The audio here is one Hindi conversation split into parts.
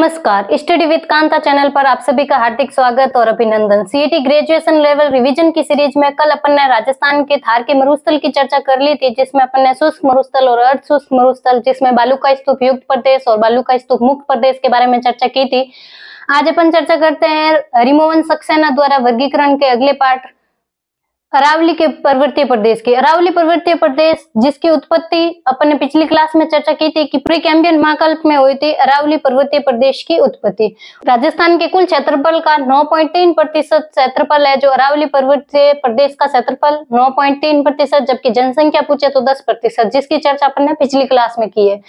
नमस्कार, स्टडी विद कांता चैनल पर आप सभी का हार्दिक स्वागत और अभिनंदन। सीईटी ग्रेजुएशन लेवल रिवीजन की सीरीज में कल अपन ने राजस्थान के थार के मरुस्थल की चर्चा कर ली थी, जिसमें अपन ने शुष्क मरुस्थल और अर्ध शुष्क मरुस्थल, जिसमें बालू का स्तूप युक्त प्रदेश और बालू का स्तूप मुक्त प्रदेश के बारे में चर्चा की थी। आज अपन चर्चा करते हैं हरिमोहन सक्सेना द्वारा वर्गीकरण के अगले पार्ट अरावली के पर्वतीय प्रदेश की। अरावली पर्वतीय प्रदेश जिसकी उत्पत्ति अपन ने पिछली क्लास में चर्चा की थी कि प्री कैम्बियन महाकल्प में हुई थी अरावली पर्वतीय प्रदेश की उत्पत्ति। राजस्थान के कुल क्षेत्रफल का 9.3% क्षेत्रफल है जो अरावली पर्वतीय प्रदेश का क्षेत्रफल 9.3%, जबकि जनसंख्या पूछे तो 10%, जिसकी चर्चा अपन ने पिछली क्लास में की है।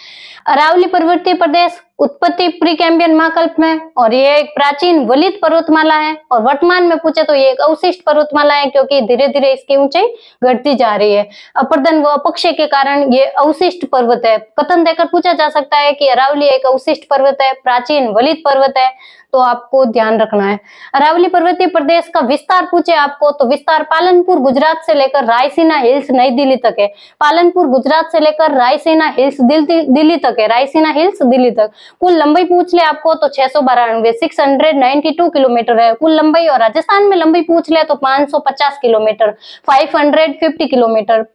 अरावली पर्वतीय प्रदेश उत्पत्ति प्री कैम्बियन महाकल्प में, और ये एक प्राचीन वलित पर्वतमाला है और वर्तमान में पूछे तो ये एक अवशिष्ट पर्वतमाला है, क्योंकि धीरे धीरे इसकी ऊंचाई घटती जा रही है। अपर्दन व अपक्षय के कारण ये अवशिष्ट पर्वत है। कथन देकर पूछा जा सकता है कि अरावली एक अवशिष्ट पर्वत है, प्राचीन वलित पर्वत है, तो आपको ध्यान रखना है। अरावली पर्वतीय प्रदेश का विस्तार पूछे आपको तो विस्तार पालनपुर गुजरात से लेकर रायसीना हिल्स नई दिल्ली तक है। पालनपुर गुजरात से लेकर रायसीना हिल्स दिल्ली तक है, रायसीना हिल्स दिल्ली तक। कुल लंबाई पूछ ले आपको तो 692 किलोमीटर है कुल लंबाई, और राजस्थान में लंबाई पूछ ले तो 550 किलोमीटर 550 किलोमीटर।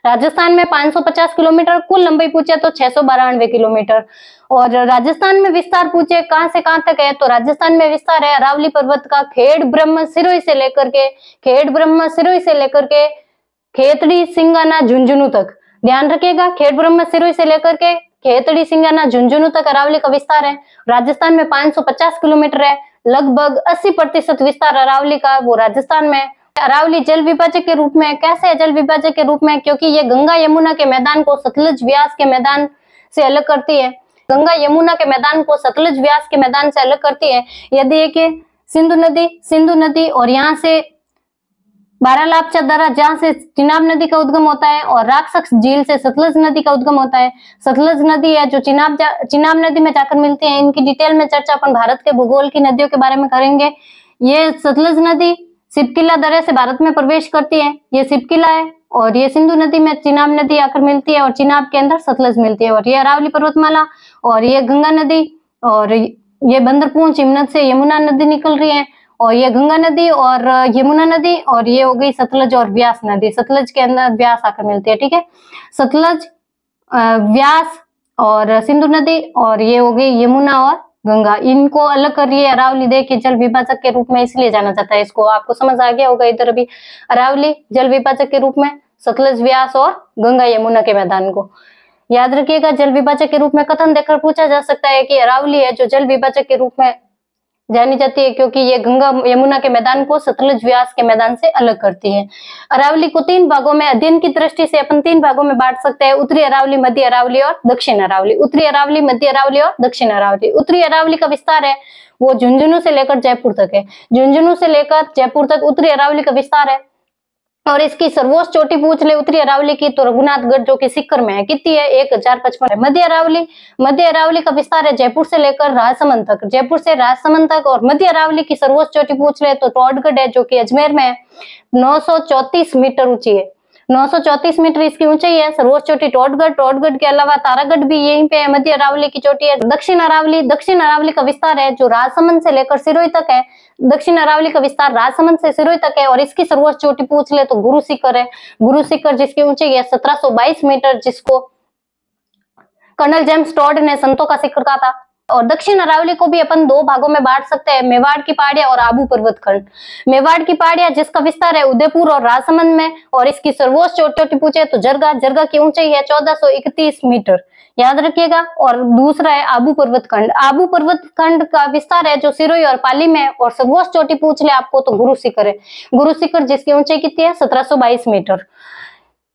राजस्थान में 550 किलोमीटर, कुल लंबाई पूछे तो 692 किलोमीटर। और राजस्थान में विस्तार पूछे कहां से कहां तक है तो राजस्थान में विस्तार है अरावली पर्वत का खेड़ ब्रह्म सिरोही से लेकर के खेतड़ी सिंगाना झुंझुनू तक। ध्यान रखिएगा, खेड़ ब्रह्म सिरोही से लेकर के खेतड़ी सिंगाना झुंझुनू तक अरावली का विस्तार है। राजस्थान में 550 किलोमीटर है। लगभग 80% विस्तार अरावली का वो राजस्थान में। अरावली जल विभाजक के रूप में कैसे है? जल विभाजक के रूप में क्योंकि ये गंगा यमुना के मैदान को सतलज व्यास के मैदान से अलग करती है। गंगा यमुना के मैदान को सतलज व्यास के मैदान से अलग करती है। यदि एक सिंधु नदी और यहाँ से बारालापचा दर्रा जहाँ से चिनाब नदी का उद्गम होता है, और राक्षस झील से सतलज नदी का उद्गम होता है। सतलज नदी है जो चिनाब नदी में जाकर मिलती है। इनकी डिटेल में चर्चा अपन भारत के भूगोल की नदियों के बारे में करेंगे। ये सतलज नदी सिपकिला दर्रे से भारत में प्रवेश करती है, ये सिपकिला है, और ये सिंधु नदी में चिनाब नदी आकर मिलती है, और चिनाब के अंदर सतलज मिलती है। और ये अरावली पर्वतमाला, और ये गंगा नदी, और ये बंदरपूंछ हिमनद से यमुना नदी निकल रही है, और ये गंगा नदी और यमुना नदी, और ये हो गई सतलज और व्यास नदी। सतलज के अंदर व्यास आकर मिलती है, ठीक है। सतलज, व्यास और सिंधु नदी, और ये हो गई यमुना और गंगा। इनको अलग करिए। अरावली देखिए जल विभाजक के रूप में इसलिए जाना जाता है, इसको आपको समझ आ गया होगा। इधर अभी अरावली जल विभाजक के रूप में, सतलज व्यास और गंगा यमुना के मैदान को याद रखिएगा। जल विभाजक के रूप में कथन देकर पूछा जा सकता है कि अरावली है जो जल विभाजक के रूप में जानी जाती है, क्योंकि ये गंगा यमुना के मैदान को सतलज व्यास के मैदान से अलग करती है। अरावली को 3 भागों में अध्ययन की दृष्टि से अपन 3 भागों में बांट सकते हैं: उत्तरी अरावली, मध्य अरावली और दक्षिण अरावली। उत्तरी अरावली, मध्य अरावली और दक्षिण अरावली। उत्तरी अरावली का विस्तार है वो झुंझुनू से लेकर जयपुर तक है। झुंझुनू से लेकर जयपुर तक उत्तरी अरावली का विस्तार है, और इसकी सर्वोच्च चोटी पूछ ले उत्तरी अरावली की तो रघुनाथगढ़ जो कि सीकर में है। कितनी है? 1055 है। मध्य अरावली का विस्तार है जयपुर से लेकर राजसमंद तक, जयपुर से राजसमंद तक। और मध्य अरावली की सर्वोच्च चोटी पूछ ले तो टोडगढ़ है जो कि अजमेर में है, 934 मीटर ऊंची है। 934 मीटर इसकी ऊंचाई है। सर्वोच्च चोटी टोडगढ़ के अलावा तारागढ़ भी यहीं पे है, मध्य अरावली की चोटी है। दक्षिण अरावली का विस्तार है जो राजसमंद से लेकर सिरोही तक है। दक्षिण अरावली का विस्तार राजसमंद से सिरोही तक है, और इसकी सर्वोच्च चोटी पूछ ले तो गुरु शिखर है। गुरु शिखर जिसकी ऊंचाई है 1722 मीटर, जिसको कर्नल जेम्स टॉड ने संतों का शिखर कहा था। और दक्षिण अरावली को भी अपन 2 भागों में बांट सकते हैं: मेवाड़ की पहाड़ियां और आबू पर्वत खंड। मेवाड़ की पहाड़ियां जिसका विस्तार है उदयपुर और राजसमंद में, और इसकी सर्वोच्च चोटी पूछे तो जरगा की ऊंचाई है 1431 मीटर, याद रखिएगा। और दूसरा है आबू पर्वत खंड। आबू पर्वत खंड का विस्तार है जो सिरोही और पाली में, और सर्वोच्च चोटी पूछ ले आपको तो गुरु शिखर है। गुरु शिखर जिसकी ऊंचाई कितनी है? 1722 मीटर।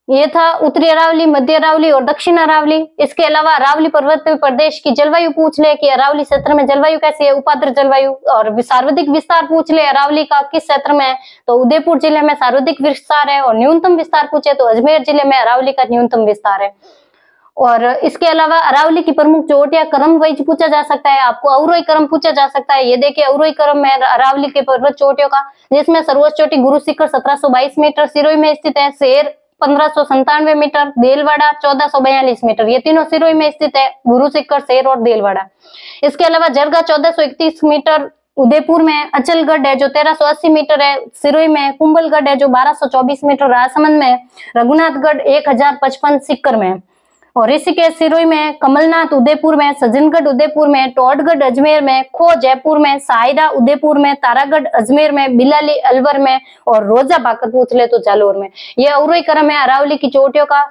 ये था उत्तरी अरावली, मध्य अरावली और दक्षिण अरावली। इसके अलावा अरावली पर्वतीय प्रदेश की जलवायु पूछ ले कि अरावली क्षेत्र में जलवायु कैसी है? उपाद्र जलवायु। और सर्वाधिक विस्तार पूछ ले अरावली का किस क्षेत्र में है तो उदयपुर जिले में सर्वाधिक विस्तार है। और न्यूनतम विस्तार पूछे तो अजमेर जिले में अरावली का न्यूनतम विस्तार है। और इसके अलावा अरावली की प्रमुख चोटियां क्रम वाइज पूछा जा सकता है, आपको अवरोही क्रम पूछा जा सकता है। ये देखिए अवरोही क्रम है अरावली के पर्वत चोटियों का, जिसमें सर्वोच्च चोटी गुरु शिखर 1722 मीटर सिरोही में स्थित है। शेर 1597 मीटर, देलवाड़ा 1442 मीटर। ये तीनों सिरोही में स्थित है, गुरु शिखर, शेर और देलवाड़ा। इसके अलावा जरगा 1431 मीटर उदयपुर में, अचलगढ़ है जो 1380 मीटर है सिरोही में, कुंभलगढ़ है जो 1224 मीटर राजसमंद में, रघुनाथगढ़ 1055 सीकर में, और ऋषिकेश सिरोही में, कमलनाथ उदयपुर में, सज्जनगढ़ उदयपुर में, टोडगढ़ अजमेर में, खो जयपुर में, सायरा उदयपुर में, तारागढ़ अजमेर में, बिलाली अलवर में, और रोजा बाकर पूछ ले तो जालोर में। ये अवरोही क्रम है अरावली की चोटियों का,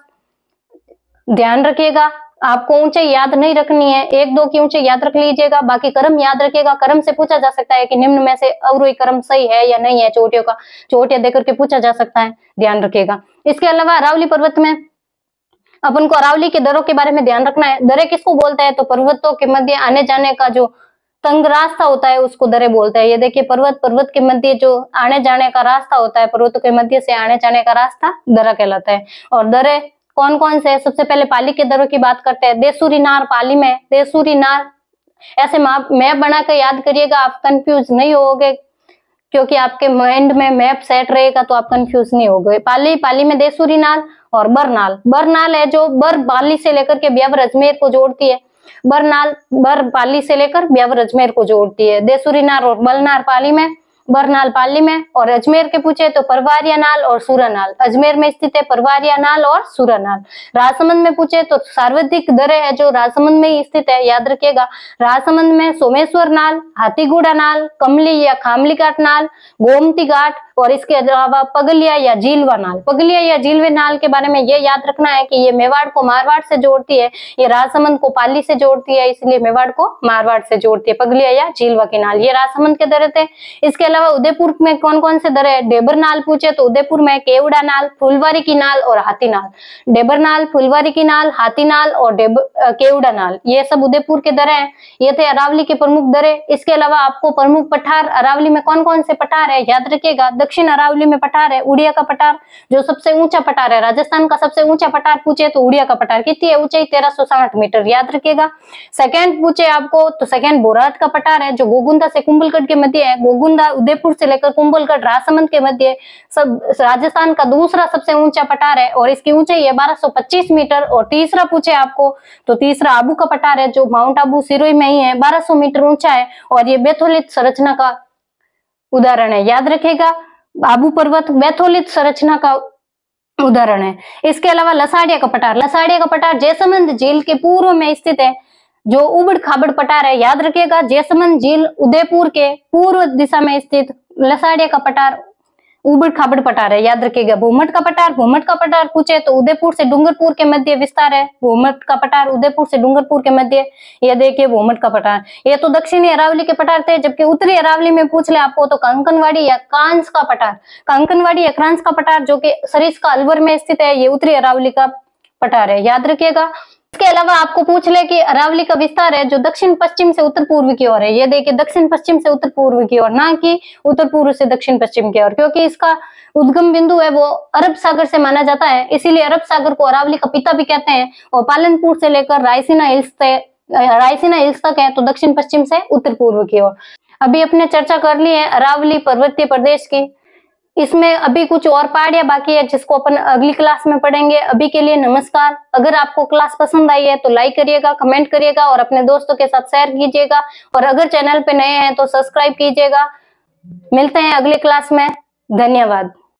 ध्यान रखिएगा। आपको ऊंचाई याद नहीं रखनी है, 1-2 की ऊंचाई याद रख लीजिएगा, बाकी क्रम याद रखिएगा। क्रम से पूछा जा सकता है कि निम्न में से अवरोही क्रम सही है या नहीं है, चोटियों का चोटियां देकर के पूछा जा सकता है, ध्यान रखिएगा। इसके अलावा अरावली पर्वत में अपन को अरावली के दरों के बारे में ध्यान रखना है। दरे किसको बोलते हैं, तो पर्वतों के मध्य आने जाने का जो तंग रास्ता होता है उसको दरे बोलते हैं। ये देखिए पर्वत के मध्य जो आने जाने का रास्ता होता है, पर्वतों के मध्य से आने जाने का रास्ता दरा कहलाता है। और दरे कौन कौन से है, सबसे पहले पाली के दरों की बात करते हैं। देसूरी नार पाली में, देसूरी नार ऐसे मैप बनाकर याद करिएगा, आप कंफ्यूज नहीं होगे, क्योंकि आपके माइंड में मैप सेट रहेगा तो आप कंफ्यूज नहीं होगे। पाली में देसूरी नाल और बरनाल है जो बर पाली से लेकर के ब्यावर अजमेर को जोड़ती है। बर पाली से लेकर ब्यावर अजमेर को जोड़ती है। देसूरी नार और बलनार पाली में, बरनाल पाली में, और अजमेर के पूछे तो परवारिया नाल और सूरानाल, अजमेर में स्थित है परवारिया नाल और सूरानाल। राजसमंद में पूछे तो सर्वाधिक दरे है जो राजसमंद में ही स्थित है, याद रखिएगा। राजसमंद में सोमेश्वर नाल, हाथीगुड़ा नाल, कमली या खामली घाट नाल, गोमती घाट, और इसके अलावा पगलिया या झीलवा नाल। पगलिया या झीलवे नाल के बारे में ये याद रखना है कि ये मेवाड़ को मारवाड़ से जोड़ती है, ये राजसमंद को पाली से जोड़ती है, इसलिए मेवाड़ को मारवाड़ से जोड़ती है, पगलिया या झीलवा की नाल। ये राजसमंद के दरे थे। इसके अलावा उदयपुर में कौन कौन से दरे है, डेबर नाल पूछे तो उदयपुर में केवड़ा नाल, फुलवारी की नाल और हाथी नाल। डेबर नाल, फुलवारी की नाल, हाथी नाल और केवड़ा नाल, ये सब उदयपुर के दरे हैं। ये थे अरावली के प्रमुख दरे। इसके अलावा आपको प्रमुख पठार अरावली में कौन कौन से पठार है याद रखिएगा। दक्षिण अरावली में पठार है उड़िया का पठार, जो सबसे ऊंचा पठार है, राजस्थान का सबसे ऊंचा पठार पूछे तो उड़िया का पठार। कितनी है ऊंचाई, 1360 मीटर, याद रखिएगा। सेकंड पूछे आपको तो सेकंड बोराट का पठार है जो गोगुंदा से कुंभलगढ़ के मध्य है। गोगुंदा उदयपुर से लेकर कुंभलगढ़ राजसमंद के मध्य सब राजस्थान का दूसरा सबसे ऊंचा पठार है और इसकी ऊंचाई है 1225 मीटर। और तीसरा पूछे आपको तो तीसरा आबू का पठार है जो माउंट आबू सिरोही में ही है, 1200 मीटर ऊंचा है और ये बेथोलित संरचना का उदाहरण है, याद रखिएगा। आबू पर्वत बैथोलित संरचना का उदाहरण है। इसके अलावा लसाड़िया का पठार जैसमंद झील के पूर्व में स्थित है, जो उबड़ खाबड़ पठार है, याद रखिएगा। जैसमंद झील उदयपुर के पूर्व दिशा में स्थित लसाड़िया का पठार उबड़ खाबड़ पठार है, याद रखिएगा। भूमट का पठार पूछे तो उदयपुर से डूंगरपुर के मध्य विस्तार है। भूमट का पठार उदयपुर से डूंगरपुर के मध्य, ये देखिए भूमट का पठार। ये तो दक्षिणी अरावली के पठार थे। जबकि उत्तरी अरावली में पूछ ले आपको तो कंकनवाड़ी या कांस का पठार जो कि सरिस्का अलवर में स्थित है, ये उत्तरी अरावली का पठार है, याद रखिएगा। इसके अलावा आपको पूछ ले कि अरावली का विस्तार है जो दक्षिण पश्चिम से उत्तर पूर्व की ओर है। ये देखिए दक्षिण पश्चिम से उत्तर पूर्व की ओर, ना कि उत्तर पूर्व से दक्षिण पश्चिम की ओर, क्योंकि इसका उद्गम बिंदु है वो अरब सागर से माना जाता है, इसीलिए अरब सागर को अरावली का पिता भी कहते हैं। और पालनपुर से लेकर रायसीना हिल्स तक है तो दक्षिण पश्चिम से उत्तर पूर्व की ओर। अभी अपने चर्चा कर ली है अरावली पर्वतीय प्रदेश की। इसमें अभी कुछ और पहाड़ियां बाकी है जिसको अपन अगली क्लास में पढ़ेंगे। अभी के लिए नमस्कार। अगर आपको क्लास पसंद आई है तो लाइक करिएगा, कमेंट करिएगा और अपने दोस्तों के साथ शेयर कीजिएगा। और अगर चैनल पे नए हैं तो सब्सक्राइब कीजिएगा। मिलते हैं अगली क्लास में। धन्यवाद।